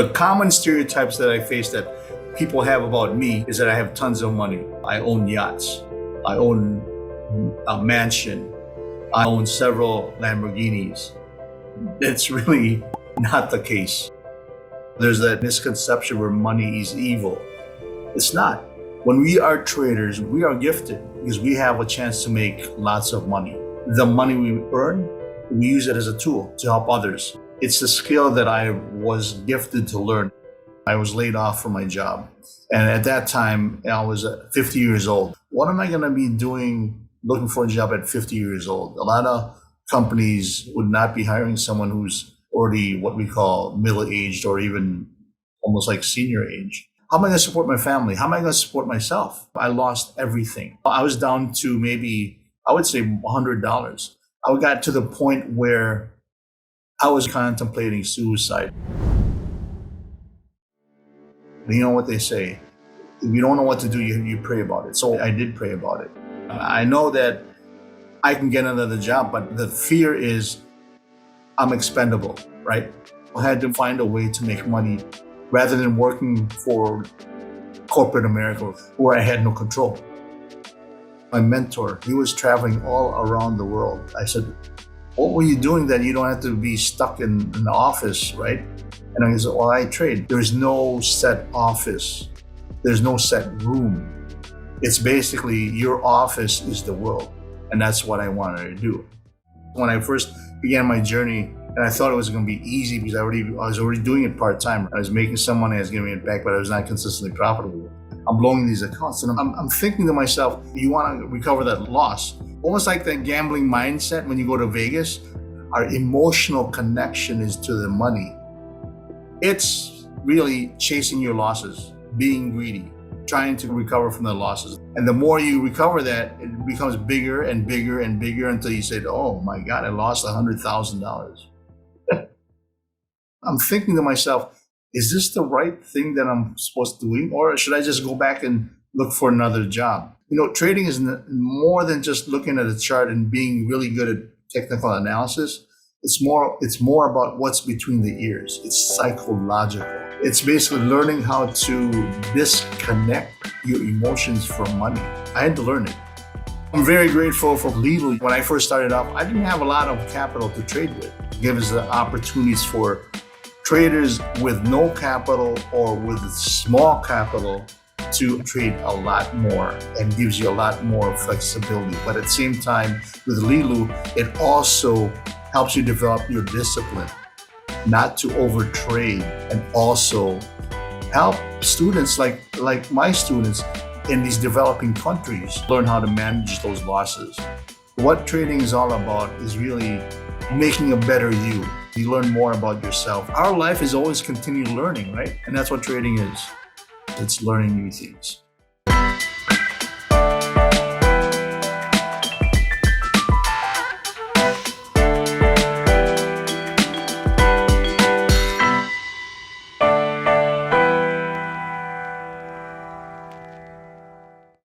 The common stereotypes that I face that people have about me is that I have tons of money. I own yachts. I own a mansion. I own several Lamborghinis. It's really not the case. There's that misconception where money is evil. It's not. When we are traders, we are gifted because we have a chance to make lots of money. The money we earn, we use it as a tool to help others. It's a skill that I was gifted to learn. I was laid off from my job. And at that time, I was 50 years old. What am I going to be doing looking for a job at 50 years old? A lot of companies would not be hiring someone who's already what we call middle-aged or even almost like senior age. How am I going to support my family? How am I going to support myself? I lost everything. I was down to maybe, I would say $100. I got to the point where I was contemplating suicide. You know what they say, if you don't know what to do, you pray about it. So I did pray about it. I know that I can get another job, but the fear is I'm expendable, right? I had to find a way to make money rather than working for corporate America where I had no control. My mentor, he was traveling all around the world. I said, what were you doing that you don't have to be stuck in the office, right? And I said, well, I trade. There's no set office. There's no set room. It's basically your office is the world. And that's what I wanted to do. When I first began my journey, and I thought it was going to be easy because I was already doing it part-time. I was making some money, I was giving it back, but I was not consistently profitable. I'm blowing these accounts. And I'm thinking to myself, you want to recover that loss. Almost like that gambling mindset when you go to Vegas, our emotional connection is to the money. It's really chasing your losses, being greedy, trying to recover from the losses. And the more you recover that, it becomes bigger and bigger and bigger until you say, oh my God, I lost $100,000. I'm thinking to myself, is this the right thing that I'm supposed to do? Or should I just go back and look for another job? You know, trading is more than just looking at a chart and being really good at technical analysis. It's more about what's between the ears. It's psychological. It's basically learning how to disconnect your emotions from money. I had to learn it. I'm very grateful for Leeloo. When I first started off, I didn't have a lot of capital to trade with. It gave us the opportunities for traders with no capital or with small capital to trade a lot more and gives you a lot more flexibility. But at the same time, with Leeloo, it also helps you develop your discipline, not to overtrade, and also help students like my students in these developing countries learn how to manage those losses. What trading is all about is really making a better you. You learn more about yourself. Our life is always continued learning, right? And that's what trading is. It's learning new things.